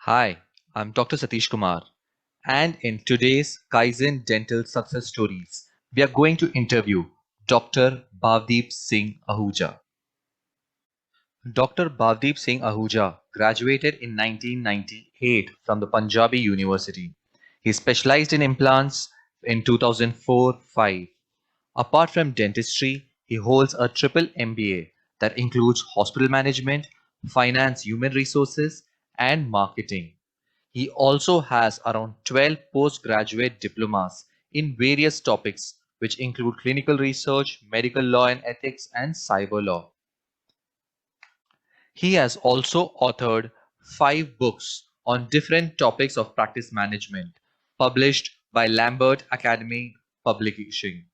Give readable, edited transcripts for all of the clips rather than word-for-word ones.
Hi, I'm Dr. Satish Kumar, and in today's Kaizen Dental Success Stories, we are going to interview Dr. Bhavdeep Singh Ahuja. Dr. Bhavdeep Singh Ahuja graduated in 1998 from the Punjabi University. He specialized in implants in 2004-5. Apart from dentistry, he holds a triple MBA that includes hospital management, finance, human resources, and marketing. He also has around 12 postgraduate diplomas in various topics, which include clinical research, medical law and ethics, and cyber law. He has also authored 5 books on different topics of practice management, published by Lambert Academy Publishing.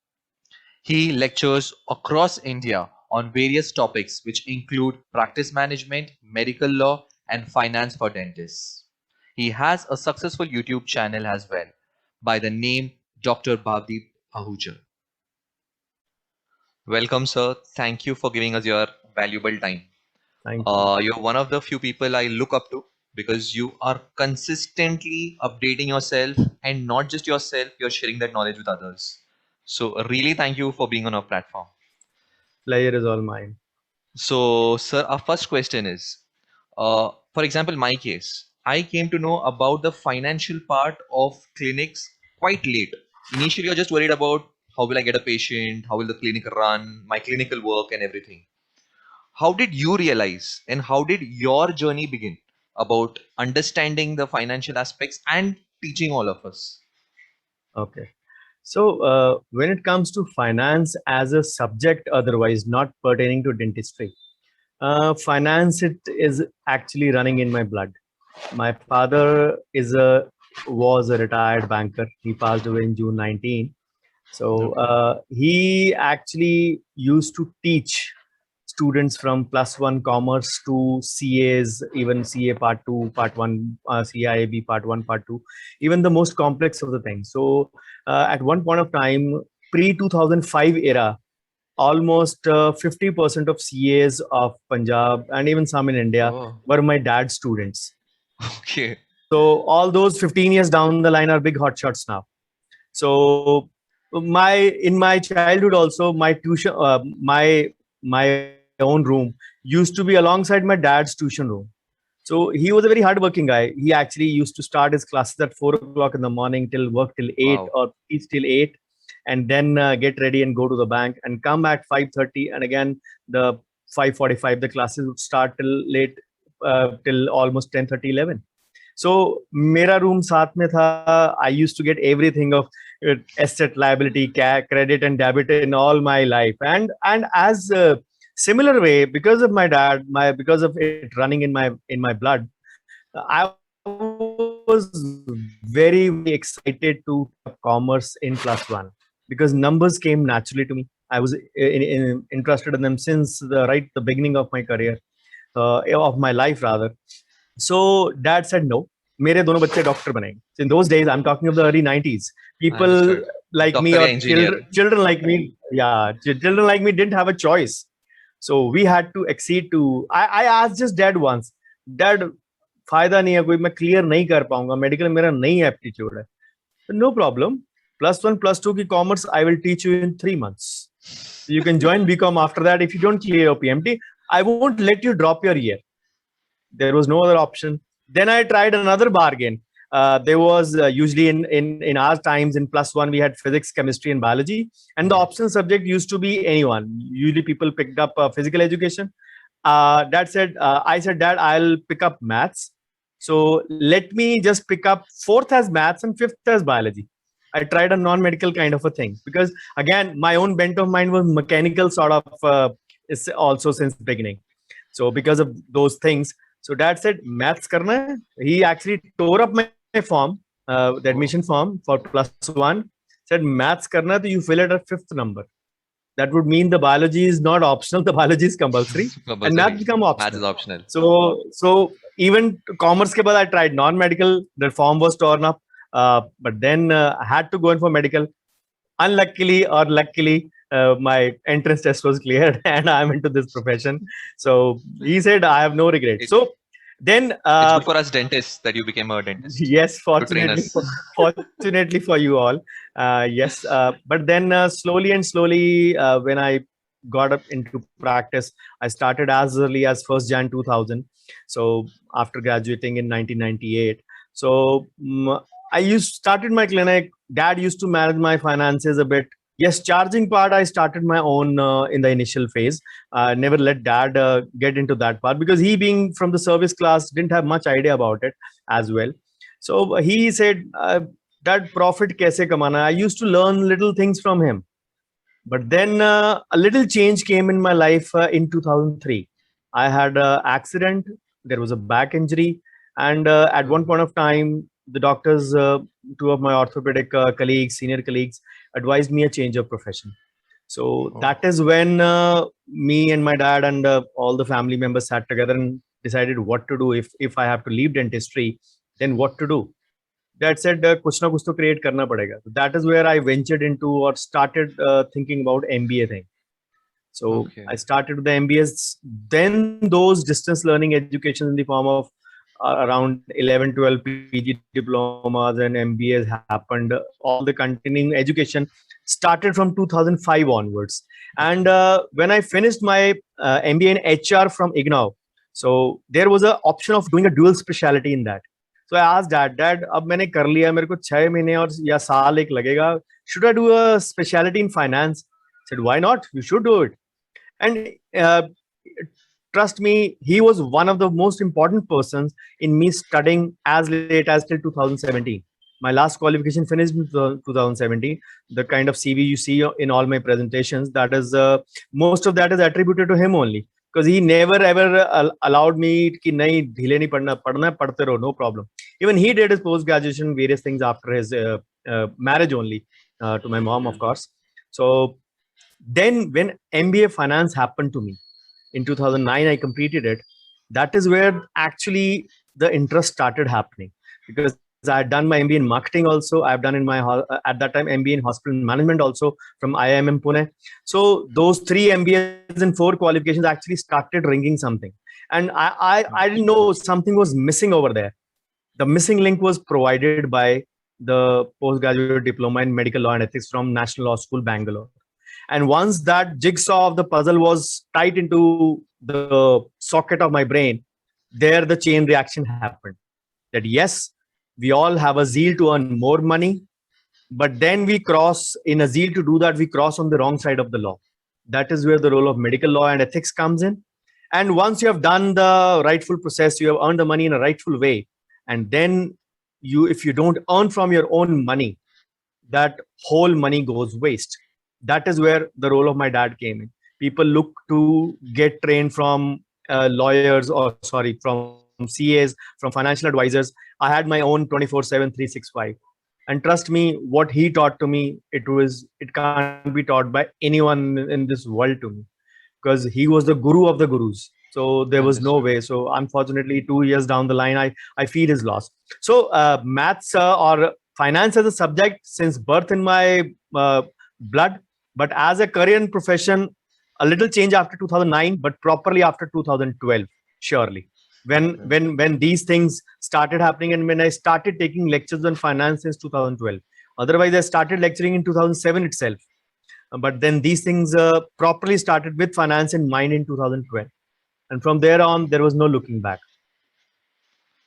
He lectures across India on various topics which include practice management, medical law, and finance for dentists. He has a successful YouTube channel as well by the name Dr. Bhavdeep Ahuja. Welcome, sir. Thank you for giving us your valuable time. Thank you. You're one of the few people I look up to because you are consistently updating yourself, and not just yourself, you're sharing that knowledge with others. So, really, thank you for being on our platform. Pleasure is all mine. So, sir, our first question is, for example, my case, I came to know about the financial part of clinics quite late. Initially, I was just worried about how will I get a patient, how will the clinic run, my clinical work, and everything. How did you realize, and how did your journey begin about understanding the financial aspects and teaching all of us? Okay. So, when it comes to finance as a subject, otherwise not pertaining to dentistry, finance it is actually running in my blood. My father was a retired banker. He passed away in June 19. So Okay. he actually used to teach students from plus one commerce to CAs, even CA part two, part one, CIAB part one, part two, even the most complex of the things. So at one point of time, pre 2005 era, almost 50% of CAs of Punjab and even some in India Oh, were my dad's students. okay. So all those 15 years down the line are big hotshots now. So my in my childhood also my tuition my own room used to be alongside my dad's tuition room. So he was a very hardworking guy. He actually used to start his classes at 4 o'clock in the morning till work till 8 Wow. or teach till 8, and then get ready and go to the bank and come at 5:30, and again the 5:45 the classes would start till late, till almost 10:30, 11. So मेरा room साथ में था. I used to get everything of asset, liability, credit and debit in all my life, and as similar way, because of my dad, my because of it running in my blood, I was very excited to commerce in plus one because numbers came naturally to me. I was interested in them since the beginning of my career, of my life rather. So dad said no. मेरे दोनों बच्चे doctor बनेंगे. So in those days, I'm talking of the early 90s. I People understood. like me, Doctor or या engineer. children like me, yeah, children like me didn't have a choice. So we had to accede to. I asked just dad once, dad, फायदा नहीं है कोई, मैं clear नहीं कर पाऊंगा, medical मेरा नहीं एप्टीट्यूड है. No problem. Plus one, plus two की commerce, I will teach you in 3 months. You can join BCom after that. If you don't clear your PMT, I won't let you drop your year. There was no other option. Then I tried another bargain. There was usually in our times in plus one we had physics, chemistry, and biology, and the Okay. optional subject used to be anyone. Usually people picked up physical education. Dad said, I said, Dad, I'll pick up maths. So let me just pick up fourth as maths and fifth as biology. I tried a non-medical kind of a thing because again, my own bent of mind was mechanical sort of, is also since the beginning. So because of those things, so dad said, maths karna hai. He actually tore up my form, the Oh, admission form for plus one. Said maths karna hai, to you fill it at fifth number. That would mean the biology is not optional. The biology is compulsory, and maths compulsory. become Math optional. is optional. So even commerce ke baad I tried non-medical. The form was torn up, but then I had to go in for medical. Unluckily or luckily, my entrance test was cleared and I'm into this profession. So he said, I have no regret. It So Then It's good for us dentists that you became a dentist yes, to train us. fortunately for you all, yes. But then slowly and slowly, when I got up into practice, I started as early as 1st Jan 2000. So after graduating in 1998, so I used started my clinic. Dad used to manage my finances a bit. Yes, charging part I started my own in the initial phase. Never let dad get into that part, because he, being from the service class, didn't have much idea about it as well. So he said, that profit kaise kamana? I used to learn little things from him. But then a little change came in my life in 2003. I had an accident. There was a back injury. And at one point of time, the doctors, two of my orthopedic colleagues, senior colleagues, advised me a change of profession. So Oh, that is when me and my dad and all the family members sat together and decided what to do. If I have to leave dentistry, then what to do. Dad said, कुछ ना कुछ तो create करना पड़ेगा. That is where I ventured into or started thinking about MBA thing. So okay. I started with the MBAs. Then those distance learning education in the form of around 11, 12 PG diplomas and MBAs happened. All the continuing education started from 2005 onwards. And Okay. when I finished my MBA in HR from IGNOU, so there was an option of doing a dual specialty in that. So I asked Dad, अब मैंने कर लिया, मेरे को 6 महीने और या साल एक लगेगा. Should I do a specialty in finance? I said, why not? You should do it. And trust me, he was one of the most important persons in me studying as late as till 2017. My last qualification finished in 2017. The kind of CV you see in all my presentations, that is most of that is attributed to him only, because he never ever allowed me कि नहीं ढीले नहीं पढ़ना, पढ़ना है, पढ़ते रहो, no problem. Even he did his post graduation various things after his marriage only, to my mom, of course. So then when MBA finance happened to me in 2009, I completed it. That is where actually the interest started happening, because I had done my MBA in marketing also. I've done in my at that time MBA in hospital management also from IIM Pune. So those three MBAs and 4 qualifications actually started ringing something, and I didn't know something was missing over there. The missing link was provided by the postgraduate diploma in medical law and ethics from National Law School, Bangalore. And once that jigsaw of the puzzle was tight into the socket of my brain, there the chain reaction happened. That yes, we all have a zeal to earn more money, but then we cross, in a zeal to do that, we cross on the wrong side of the law. That is where the role of medical law and ethics comes in. And once you have done the rightful process, you have earned the money in a rightful way, and then if you don't earn from your own money, that whole money goes waste. That is where the role of my dad came in. People look to get trained from lawyers, or sorry, from CAs, from financial advisors. I had my own 24/7, 365. And trust me, what he taught to me, it can't be taught by anyone in this world to me, because he was the guru of the gurus. So there was no Understood. way. So unfortunately, 2 years down the line, I feel his loss. So maths or finance as a subject since birth in my blood, but as a career and profession, a little change after 2009, but properly after 2012, surely. Okay. When these things started happening, and when I started taking lectures on finance since 2012. Otherwise, I started lecturing in 2007 itself. But then these things properly started with finance in mind in 2012. And from there on, there was no looking back.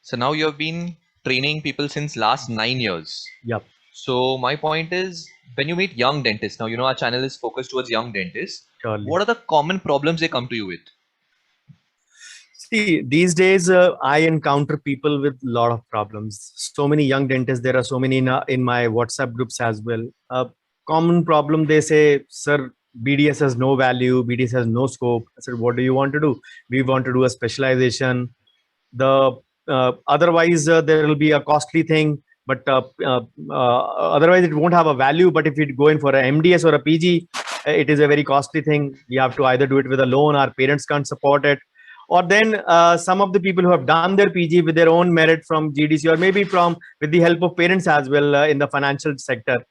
So now you have been training people since last 9 years. Yep. So my point is, when you meet young dentists, now you know our channel is focused towards young dentists. Surely. What are the common problems they come to you with? See, these days I encounter people with a lot of problems. So many young dentists. There are so many in my WhatsApp groups as well. Common problem, they say, sir, BDS has no value. BDS has no scope. I said, what do you want to do? We want to do a specialization. The otherwise there will be a costly thing, but otherwise it won't have a value. But if you go in for a MDS or a PG, it is a very costly thing. You have to either do it with a loan, our parents can't support it, or then some of the people who have done their PG with their own merit from GDC, or maybe from with the help of parents as well in the financial sector.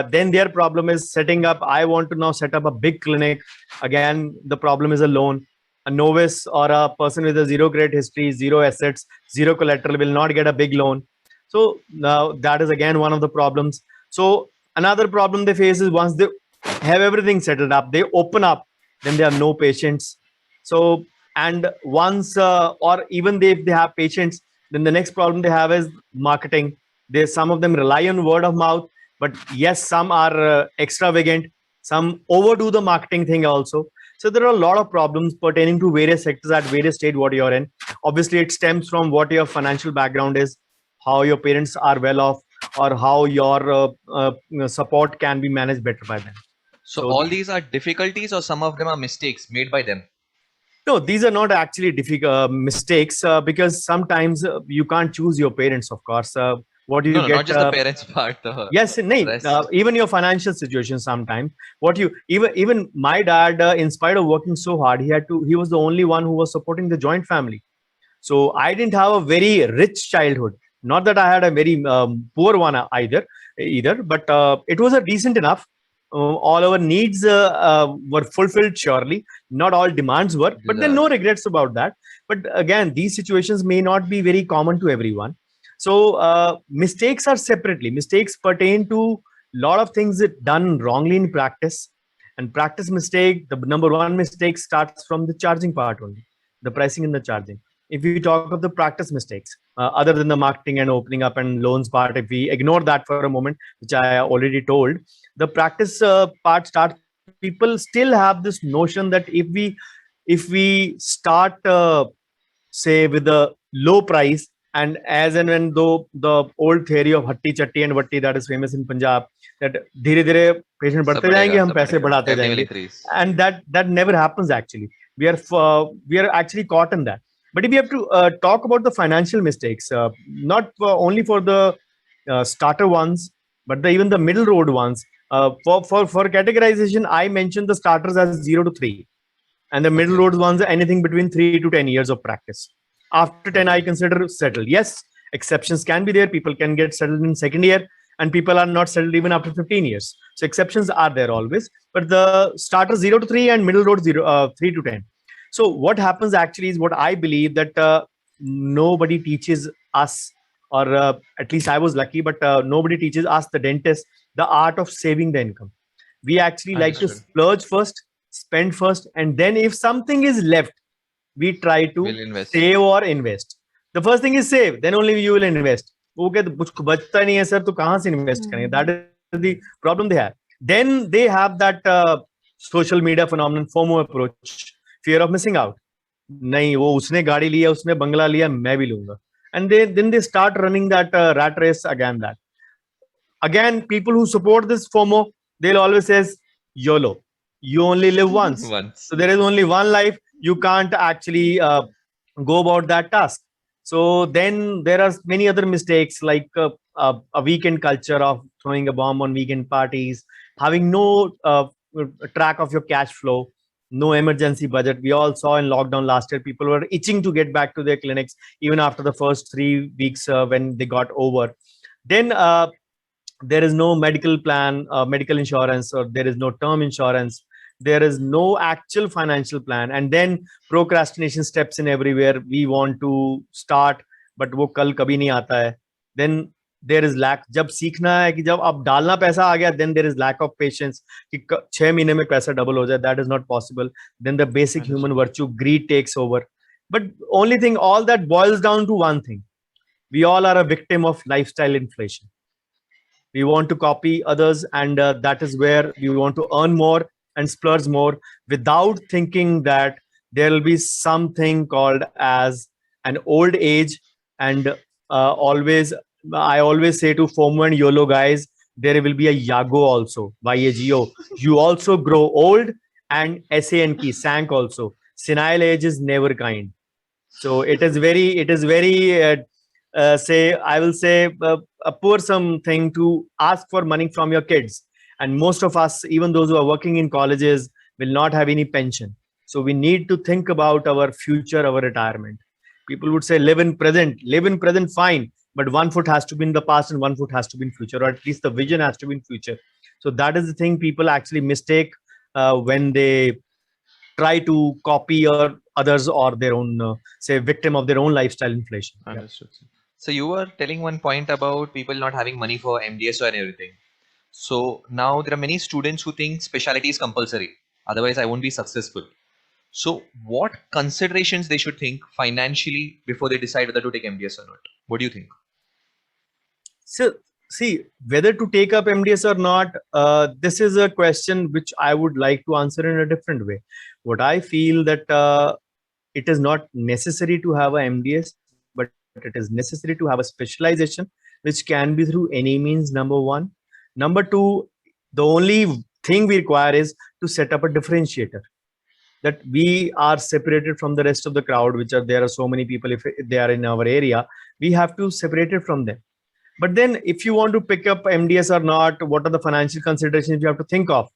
Then their problem is setting up. I want to now set up a big clinic. Again, the problem is a loan. A novice or a person with a zero credit history, zero assets, zero collateral will not get a big loan. So now that is again one of the problems. So another problem they face is once they have everything settled up, they open up, then they have no patience. So and once or even if they have patience, then the next problem they have is marketing. They some of them rely on word of mouth, but yes, some are extravagant, some overdo the marketing thing also. So there are a lot of problems pertaining to various sectors at various stage what you're in. Obviously, it stems from what your financial background is, how your parents are well off, or how your support can be managed better by them. So So all these are difficulties, or some of them are mistakes made by them? no, these are not actually difficult mistakes because sometimes you can't choose your parents, of course. What you No, no, get not just the parents part, the yes, nay, rest. even your financial situation sometimes. What you even my dad, in spite of working so hard, he was the only one who was supporting the joint family. So I didn't have a very rich childhood. Not that I had a very poor one either, but it was a decent enough. All our needs were fulfilled surely. Not all demands were, but then no Deserves. regrets about that. But again, these situations may not be very common to everyone. So mistakes are separately. Mistakes pertain to a lot of things that done wrongly in practice. And practice mistake, the number one mistake starts from the charging part only, the pricing and the charging. If we talk of the practice mistakes, other than the marketing and opening up and loans part, if we ignore that for a moment, which I already told, the practice part starts. People still have this notion that if we start say with a low price, and as and when though the old theory of hatti chatti and vatti that is famous in Punjab, that धीरे धीरे patient सब बढ़ते जाएंगे, बढ़ेगा, हम सब पैसे बढ़ेगा. बढ़ाते Family will जाएंगे, increase. and that never happens actually. We are actually caught in that. But if we have to talk about the financial mistakes, not only for the starter ones, but even the middle road ones. For categorization, I mentioned the starters as 0 to 3, and the middle Okay. road ones are anything between 3 to 10 years of practice. After 10, I Okay. consider settled. Yes, exceptions can be there. People can get settled in second year, and people are not settled even after 15 years. So exceptions are there always. But the starter 0 to 3 and middle road 3 to 10. So what happens actually is what I believe that nobody teaches us, or at least I was lucky, but nobody teaches us, the dentist, the art of saving the income. We actually like to Understood. splurge first, spend first, and then if something is left, we try to Will invest. save or invest. The first thing is save, then only you will invest. वो कहते कुछ बचता नहीं है sir, तो कहाँ से invest करेंगे? That is the problem they have. Then they have that social media phenomenon, FOMO approach, fear of missing out. नहीं, वो उसने गाड़ी लिया, उसने बंगला लिया, मैं भी लूंगा. And then they start running that rat race again. That again, people who support this FOMO, they'll always says YOLO. You only live once. Once. So there is only one life. You can't actually go about that task. So then there are many other mistakes like a weekend culture of throwing a bomb on weekend parties, having no track of your cash flow, no emergency budget. We all saw in lockdown last year, people were itching to get back to their clinics even after the first 3 weeks when they got over. Then there is no medical plan, medical insurance, or there is no term insurance. There is no actual financial plan, and then procrastination steps in everywhere. We want to start, but वो कल कभी नहीं आता है. Then there is lack. जब सीखना है कि जब अब डालना पैसा आ गया, then there is lack of patience. कि 6 महीने में पैसा double हो जाए, that is not possible. Then the basic human virtue, greed, takes over. But only thing, all that boils down to one thing: we all are a victim of lifestyle inflation. We want to copy others, and that is where we want to earn more and splurge more without thinking that there will be something called as an old age. And always I always say to FOMO and YOLO guys, there will be a YAGO also, YAGO. You also grow old, and SANK, sank also. Senile age is never kind. So it is very say, I will say, a poor thing to ask for money from your kids. And most of us, even those who are working in colleges, will not have any pension. So we need to think about our future, our retirement. People would say live in present, fine, but one foot has to be in the past and one foot has to be in future, or at least the vision has to be in future. So that is the thing people actually mistake when they try to copy or others or their own, say, victim of their own lifestyle inflation. Yeah. Understood. So you were telling one point about people not having money for MDS and everything. So now there are many students who think specialty is compulsory. Otherwise, I won't be successful. So what considerations they should think financially before they decide whether to take MDS or not? What do you think? So, see, whether to take up MDS or not, this is a question which I would like to answer in a different way. What I feel that it is not necessary to have a MDS, but it is necessary to have a specialization, which can be through any means, number one. Number two, the only thing we require is to set up a differentiator, that we are separated from the rest of the crowd, which are, there are so many people, if they are in our area, we have to separate it from them. But then if you want to pick up MDS or not, what are the financial considerations you have to think of?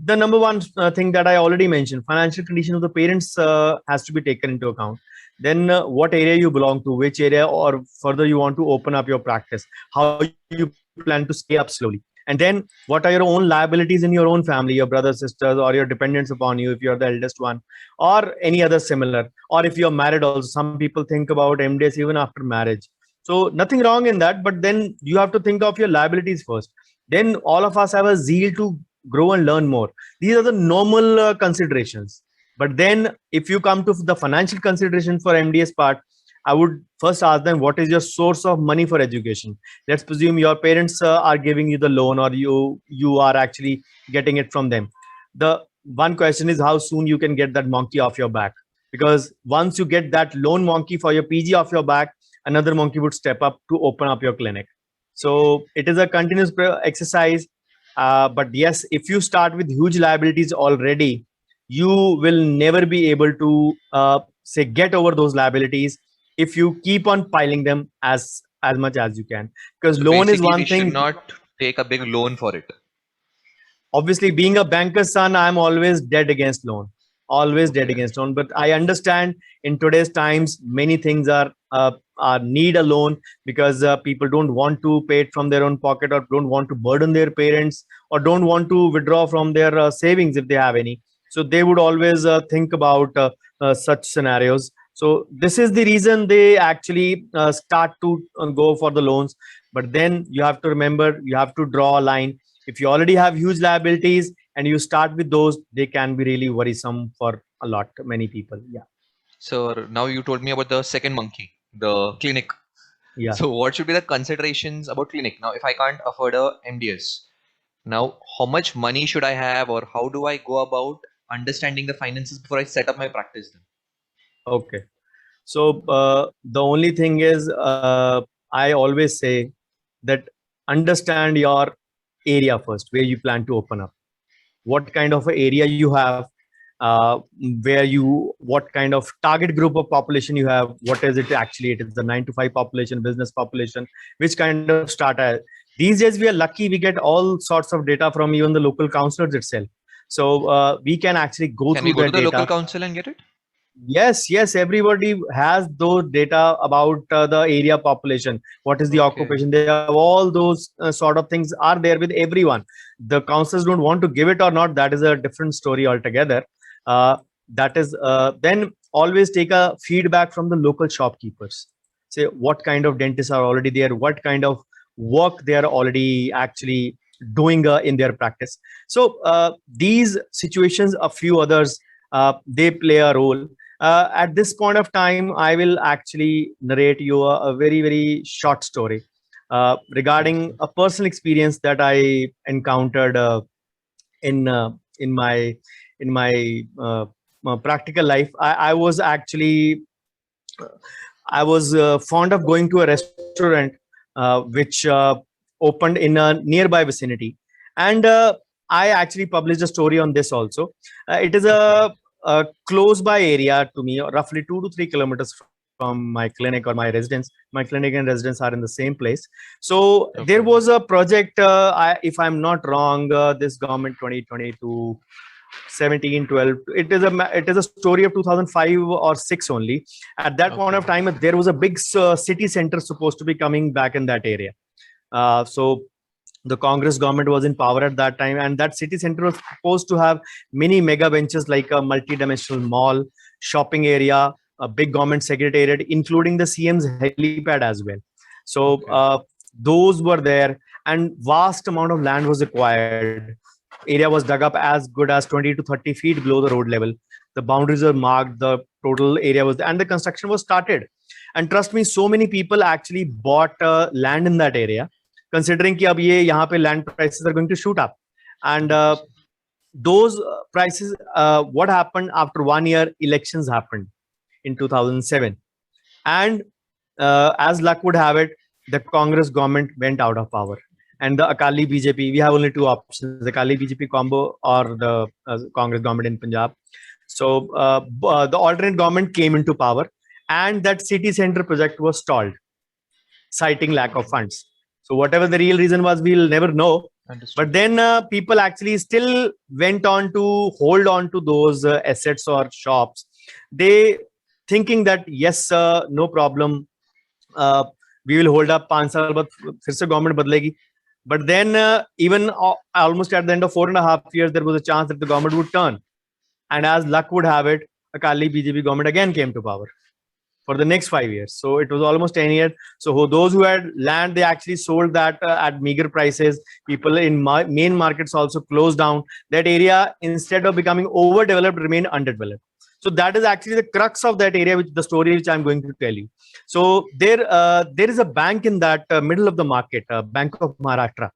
The number one thing that I already mentioned, financial condition of the parents has to be taken into account. Then what area you belong to, which area or further you want to open up your practice, how you plan to scale up slowly. And then what are your own liabilities in your own family, your brothers, sisters, or your dependents upon you if you're the eldest one, or any other similar, or if you're married also. Some people think about MDS even after marriage. So nothing wrong in that, but then you have to think of your liabilities first. Then all of us have a zeal to grow and learn more. These are the normal considerations. But then if you come to the financial consideration for MDS part, I would first ask them, what is your source of money for education? Let's presume your parents are giving you the loan, or you are actually getting it from them. The one question is how soon you can get that monkey off your back. Because once you get that loan monkey for your PG off your back, another monkey would step up to open up your clinic. So it is a continuous exercise. But yes, if you start with huge liabilities already, you will never be able to say get over those liabilities if you keep on piling them as much as you can. Because So loan is basically, one we should thing. not take a big loan for it. Obviously, being a banker's son, I'm always dead against loan. Always dead Okay. against loan. But I understand in today's times, many things are need a loan, because people don't want to pay it from their own pocket, or don't want to burden their parents, or don't want to withdraw from their savings if they have any. So they would always think about such scenarios. So this is the reason they actually start to go for the loans. But then you have to remember, you have to draw a line. If you already have huge liabilities and you start with those, they can be really worrisome for many people. Yeah. So now you told me about the second monkey, the clinic. Yeah. So what should be the considerations about clinic? Now, if I can't afford a MDS, now how much money should I have, or how do I go about understanding the finances before I set up my practice then? Okay. So the only thing is, I always say that understand your area first, where you plan to open up, what kind of area you have, uh, what kind of target group of population you have, what is it actually, it is the 9 to 5 population, business population, which kind of starter. These days we are lucky, we get all sorts of data from even the local councillors itself. So we can actually go Can through we go the to the local data. council and get it? Yes, everybody has those data about the area population, what is the Okay. occupation. They have all those sort of things are there with everyone. The councils don't want to give it or not, that is a different story altogether. That is then always take a feedback from the local shopkeepers. Say what kind of dentists are already there, what kind of work they are already actually doing in their practice. So these situations, a few others, they play a role. At this point of time, I will actually narrate you a very, very short story regarding a personal experience that I encountered in uh, in my in my practical life. I was fond of going to a restaurant which opened in a nearby vicinity, and I actually published a story on this also. It is a close by area to me, roughly 2 to 3 kilometers from my clinic or my residence. My clinic and residence are in the same place. So there Okay. was a project, if I'm not wrong, this government 2022 17 12, it is a story of 2005 or 6 only. At that point of Okay. time, there was a big city center supposed to be coming back in that area. So The Congress government was in power at that time, and that city center was supposed to have many mega ventures like a multi-dimensional mall, shopping area, a big government secretariat, including the CM's helipad as well. So Okay. those were there, and vast amount of land was acquired. Area was dug up as good as 20 to 30 feet below the road level. The boundaries were marked, the total area was, and the construction was started. And trust me, so many people actually bought land in that area, considering कि अब ये यहाँ पे land prices are going to shoot up. And 100%. those prices, what happened after 1 year, elections happened in 2007. And as luck would have it, the Congress government went out of power. And the Akali BJP, we have only two options, the Akali BJP combo or the Congress government in Punjab. So the alternate government came into power, and that city center project was stalled, citing lack of funds. So whatever the real reason was, we'll never know. Understood. But then people actually still went on to hold on to those assets or shops. They thinking that yes, no problem, we will hold up 5 साल बाद फिर से government बदलेगी. But then even almost at the end of 4.5 years, there was a chance that the government would turn. And as luck would have it, Akali BJP government again came to power for the next 5 years. So it was almost 10 years. So those who had land, they actually sold that at meager prices. People in main markets also closed down. That area, instead of becoming overdeveloped, remained underdeveloped. So that is actually the crux of that area, which the story which I'm going to tell you. So there is a bank in that middle of the market, Bank of Maharashtra.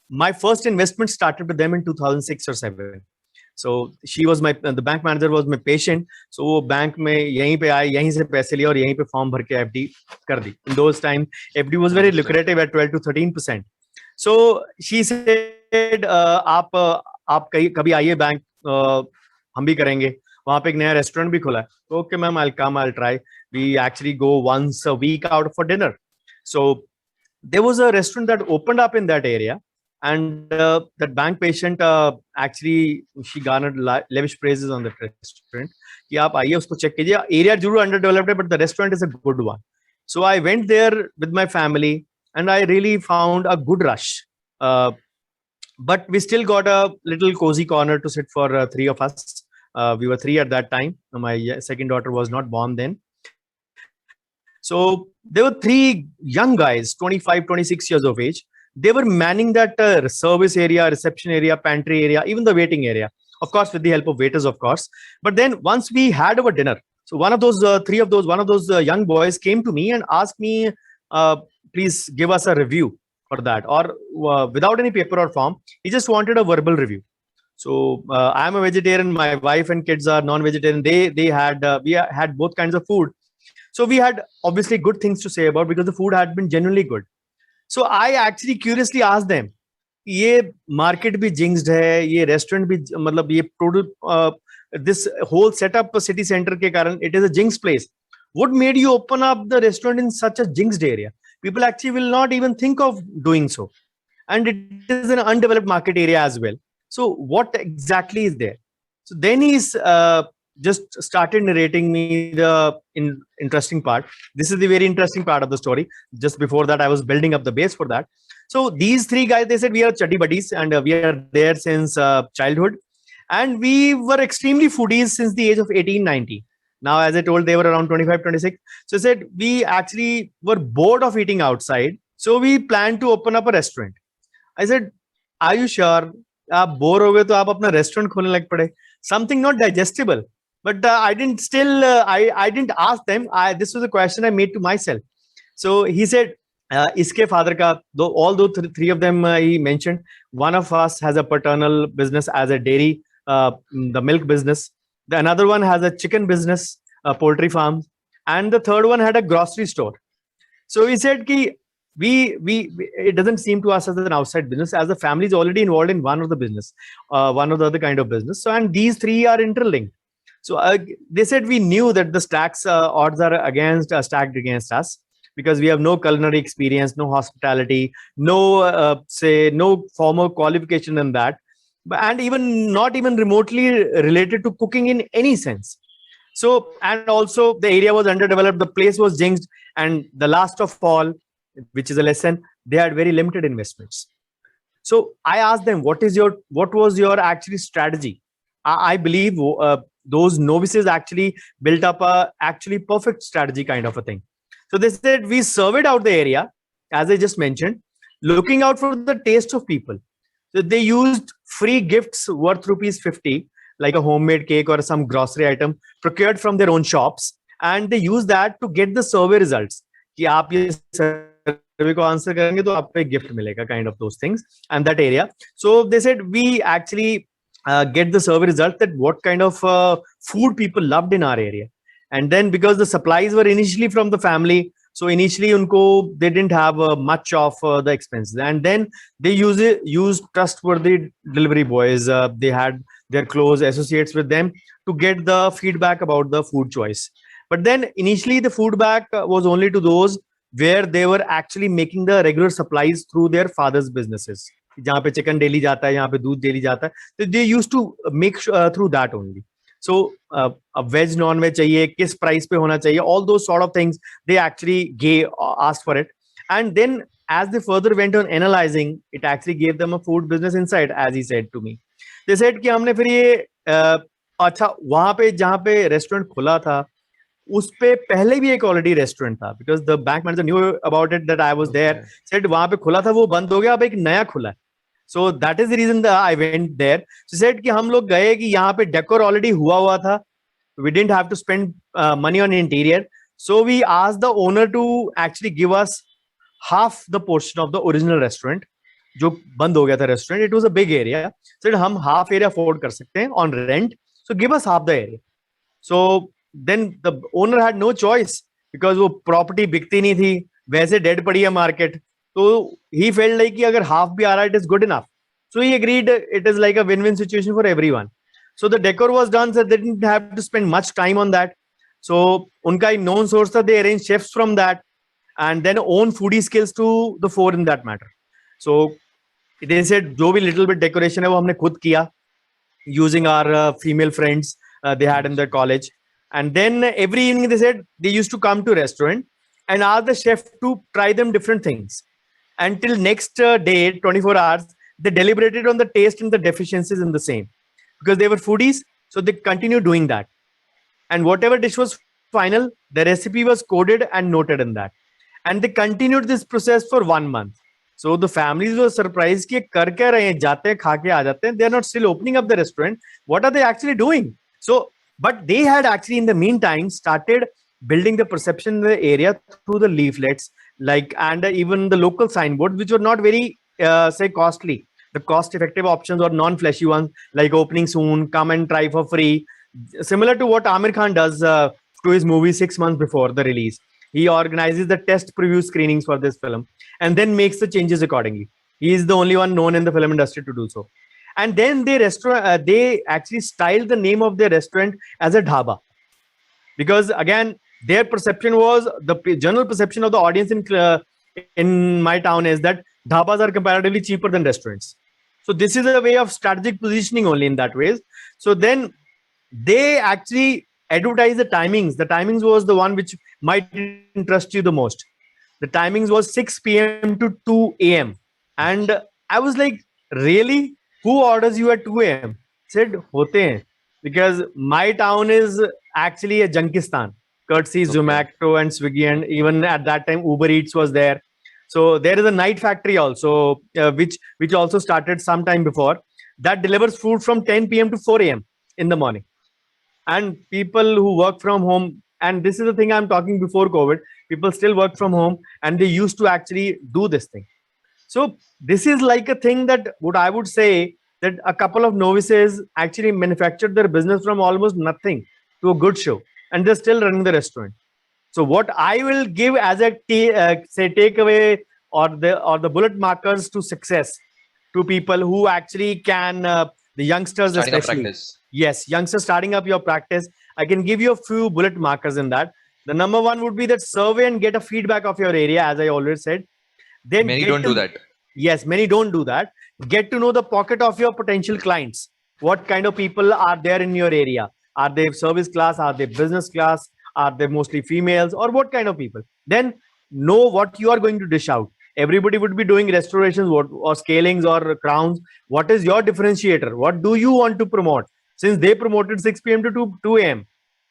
My first investment started with them in 2006 or 7. So she was the bank manager was my patient. So वो bank में यहीं पे आई, यहीं से पैसे लिए और यहीं पे फॉर्म भर के FD कर दी. In those time, FD was very lucrative at 12 to 13%. So she said, आप कभी आइए बैंक, हम भी करेंगे. वहाँ पे एक नया रेस्टोरेंट भी खुला है. Okay ma'am, I'll come, I'll try. We actually go once a week out for dinner. So there was a restaurant that opened up in that area. And that bank patient, actually she garnered lavish praises on that restaurant. कि आप आइए उसको check कीजिए. Area जरूर underdeveloped है, but the restaurant is a good one. So I went there with my family, and I really found a good rush. But we still got a little cozy corner to sit for 3 of us. We were 3 at that time. My second daughter was not born then. So there were 3 young guys, 25, 26 years of age. They were manning that service area, reception area, pantry area, even the waiting area, of course, with the help of waiters, of course. But then once we had our dinner, so one of those young boys came to me and asked me, please give us a review for that, or without any paper or form, he just wanted a verbal review. So I'm a vegetarian, my wife and kids are non-vegetarian. We had both kinds of food. So we had obviously good things to say about, because the food had been genuinely good. So I actually curiously asked them, ये market भी jinxed है, ये restaurant भी, मतलब ये total this whole setup city center के कारण, it is a jinxed place. What made you open up the restaurant in such a jinxed area? People actually will not even think of doing so, and it is an undeveloped market area as well. So what exactly is there? So then he's just started narrating me the interesting part. This is the very interesting part of the story. Just before that, I was building up the base for that. So these 3 guys, they said, we are chatti buddies, and we are there since childhood. And we were extremely foodies since the age of 18, 19. Now, as I told, they were around 25, 26. So I said, we actually were bored of eating outside. So we planned to open up a restaurant. I said, are you sure? आप bore हो गए तो आप अपना restaurant खोलने लग पड़े. Something not digestible. But I didn't ask them. This was a question I made to myself. So he said, iske father ka, although 3 of them he mentioned, one of us has a paternal business as a dairy, the milk business. The another one has a chicken business, a poultry farm, and the third one had a grocery store. So he said, ki, it doesn't seem to us as an outside business, as the family is already involved in one of the business, one or the other kind of business. So, and these 3 are interlinked. So they said, we knew that the stacks odds are stacked against us, because we have no culinary experience, no hospitality, no no formal qualification in that, and even not even remotely related to cooking in any sense. So, and also the area was underdeveloped, the place was jinxed, and the last of all, which is a lesson, they had very limited investments. So I asked them, what was your actually strategy? I believe those novices actually built up a actually perfect strategy kind of a thing. So they said we surveyed out the area, as I just mentioned, looking out for the taste of people. So they used free gifts worth rupees 50, like a homemade cake or some grocery item procured from their own shops. And they used that to get the survey results. कि आप ये survey को answer करेंगे तो आपको एक gift मिलेगा, kind of those things and that area. So they said we actually get the survey result that what kind of food people loved in our area. And then because the supplies were initially from the family, so initially unko they didn't have much of the expenses, and then they used trustworthy delivery boys. They had their close associates with them to get the feedback about the food choice. But then initially the feedback was only to those where they were actually making the regular supplies through their father's businesses. जहाँ पे chicken daily जाता है, यहाँ पे दूध daily जाता है, तो they use to make through that only. So veg non veg चाहिए, किस प्राइस पे होना चाहिए, all those sort of things they actually asked for it. And then as they further went on analyzing, it actually gave them a food business insight, as he said to me. They said कि हमने फिर ये अच्छा वहां पे जहाँ पे restaurant खुला था उस पे पहले भी एक ऑलरेडी रेस्टोरेंट था, because the bank manager knew about it that I was there. Said वहां पे खुला था, वो बंद हो गया, अब एक नया खुला है. So that is the reason I went there. So said कि हम लोग गए कि यहाँ पे डेकोर ऑलरेडी हुआ था, we didn't have to spend money on interior, so we asked the owner to actually give us half the portion of the original restaurant जो बंद हो गया था restaurant. It was a big area. So हम half area afford कर सकते हैं on rent, so give us half the area. So then the owner had no choice because वो प्रॉपर्टी बिकती नहीं थी, वैसे डेड पड़ी है मार्केट, तो he felt like कि अगर हाफ भी आ रहा है, it is good enough. So he agreed. It is like a win-win situation for everyone. So the decor was done, so they didn't have to spend much time on that. So उनका एक known source था, they arranged chefs from that, and then own foodie skills to the fore in that matter. So they said जो भी little bit decoration है वो हमने खुद किया using our female friends they had in their college. And then every evening they said they used to come to restaurant and ask the chef to try them different things. Until next day, 24 hours, they deliberated on the taste and the deficiencies in the same. Because they were foodies, so they continued doing that. And whatever dish was final, the recipe was coded and noted in that. And they continued this process for 1 month. So the families were surprised कि कर क्या रहे हैं, जाते हैं, खा के आ जाते हैं. They are not still opening up the restaurant. What are they actually doing? So but they had actually in the meantime started building the perception in the area through the leaflets, like, and even the local signboard, which were not very say costly. The cost effective options or non-fleshy ones, like opening soon, come and try for free, similar to what Amir Khan does to his movie 6 months before the release. He organizes the test preview screenings for this film and then makes the changes accordingly. He is the only one known in the film industry to do so. And then they actually styled the name of their restaurant as a dhaba, because again their perception was, the general perception of the audience in my town is that dhabas are comparatively cheaper than restaurants. So this is a way of strategic positioning only in that ways. So then they actually advertise the timings. The timings was the one which might interest you the most. The timings was 6 p.m. to 2 a.m. And I was like, really? Who orders you at 2 a.m.? Said, hote hain. Because my town is actually a Junkistan, courtesy Zomato and Swiggy, and even at that time Uber Eats was there. So there is a night factory also, which also started some time before, that delivers food from 10 p.m. to 4 a.m. in the morning. And people who work from home, and this is the thing I'm talking before COVID, people still work from home and they used to actually do this thing. So this is like a thing that what I would say that a couple of novices actually manufactured their business from almost nothing to a good show, and they're still running the restaurant. So what I will give as a say takeaway or the bullet markers to success to people who actually can the youngsters Starting a especially. practice. Yes, youngsters starting up your practice. I can give you a few bullet markers in that. The number one would be that survey and get a feedback of your area, as I always said. Then Many don't do that. Yes, many don't do that. Get to know the pocket of your potential clients. What kind of people are there in your area? Are they service class? Are they business class? Are they mostly females? Or what kind of people? Then know what you are going to dish out. Everybody would be doing restorations or scalings or crowns. What is your differentiator? What do you want to promote? Since they promoted 6 p.m. to 2 a.m.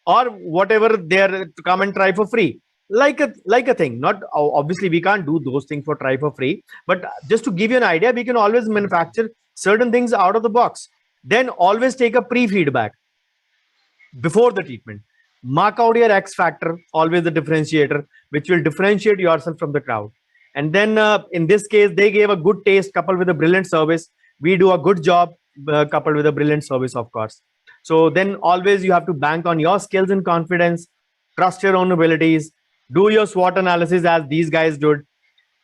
or whatever, they're to come and try for free. Like a thing. Not obviously we can't do those things for try for free, but just to give you an idea, we can always manufacture certain things out of the box. Then always take a pre-feedback before the treatment. Mark out your X factor, always the differentiator, which will differentiate yourself from the crowd. And then in this case, they gave a good taste coupled with a brilliant service. We do a good job coupled with a brilliant service, of course. So then always you have to bank on your skills and confidence, trust your own abilities, do your SWOT analysis as these guys did,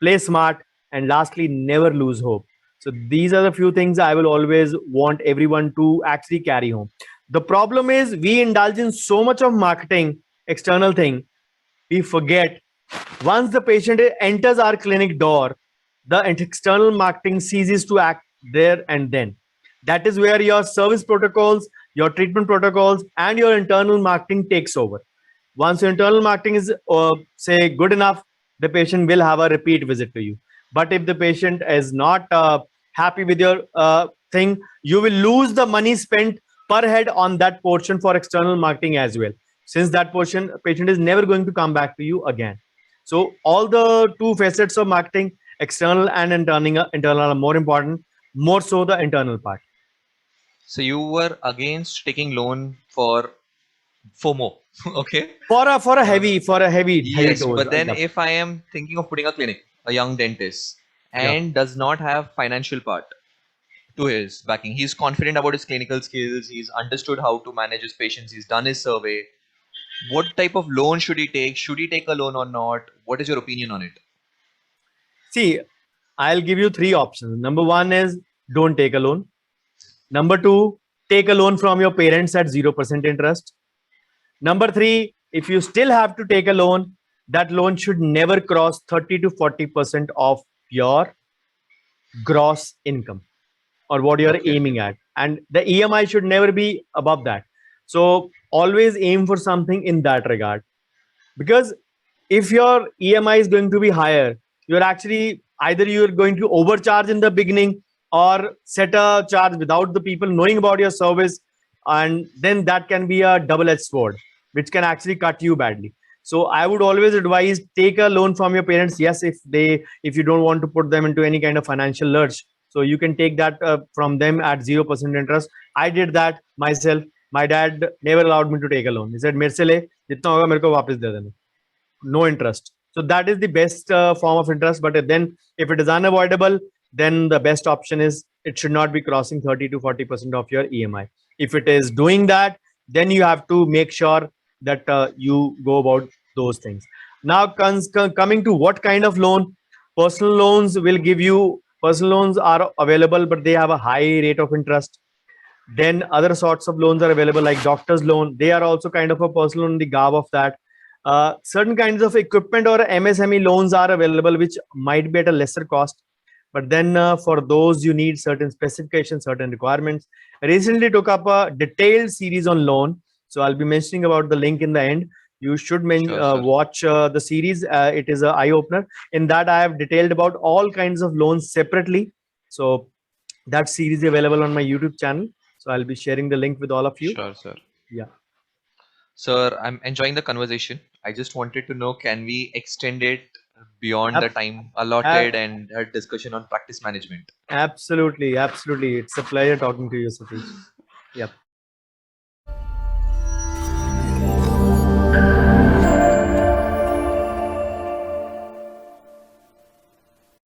play smart, and lastly, never lose hope. So these are the few things I will always want everyone to actually carry home. The problem is we indulge in so much of marketing, external thing, we forget once the patient enters our clinic door, the external marketing ceases to act there and then. That is where your service protocols, your treatment protocols, and your internal marketing takes over. Once your internal marketing is, say, good enough, the patient will have a repeat visit to you. But if the patient is not happy with your thing, you will lose the money spent per head on that portion for external marketing as well, since that portion patient is never going to come back to you again. So all the two facets of marketing, external and internal are more important, more so the internal part. So you were against taking loan for FOMO, okay? For a heavy Yes, dose. but then if I am thinking of putting a clinic, a young dentist, Yeah. and does not have financial part to his backing, he's confident about his clinical skills, he's understood how to manage his patients, he's done his survey. What type of loan should he take? Should he take a loan or not? What is your opinion on it? See, I'll give you three options. Number one is don't take a loan. Number two, take a loan from your parents at 0% interest. Number three, if you still have to take a loan, that loan should never cross 30 to 40% of your gross income or what you're Okay. aiming at. And the EMI should never be above that. So always aim for something in that regard. Because if your EMI is going to be higher, you're actually either you're going to overcharge in the beginning or set a charge without the people knowing about your service, and then that can be a double-edged sword, which can actually cut you badly. So I would always advise take a loan from your parents. Yes, if you don't want to put them into any kind of financial lurch, so you can take that from them at 0% interest. I did that myself. My dad never allowed me to take a loan. He said, "मेरे से ले, जितना होगा मेरे को वापस दे देना." No interest. So that is the best form of interest. But then if it is unavoidable, then the best option is it should not be crossing 30 to 40% of your EMI. If it is doing that, then you have to make sure that you go about those things. Now coming to what kind of loan, personal loans will give you, personal loans are available, but they have a high rate of interest. Then other sorts of loans are available like doctor's loan. They are also kind of a personal loan in the garb of that. Certain kinds of equipment or MSME loans are available, which might be at a lesser cost. But then for those, you need certain specifications, certain requirements. I recently took up a detailed series on loan. So I'll be mentioning about the link in the end. You should Sure. watch the series. It is an eye opener. In that, I have detailed about all kinds of loans separately. So that series is available on my YouTube channel. So I'll be sharing the link with all of you. Sure, sir. Yeah. Sir, I'm enjoying the conversation. I just wanted to know, can we extend it beyond the time allotted and a discussion on practice management? Absolutely. It's a pleasure talking to you, Satish. Yep.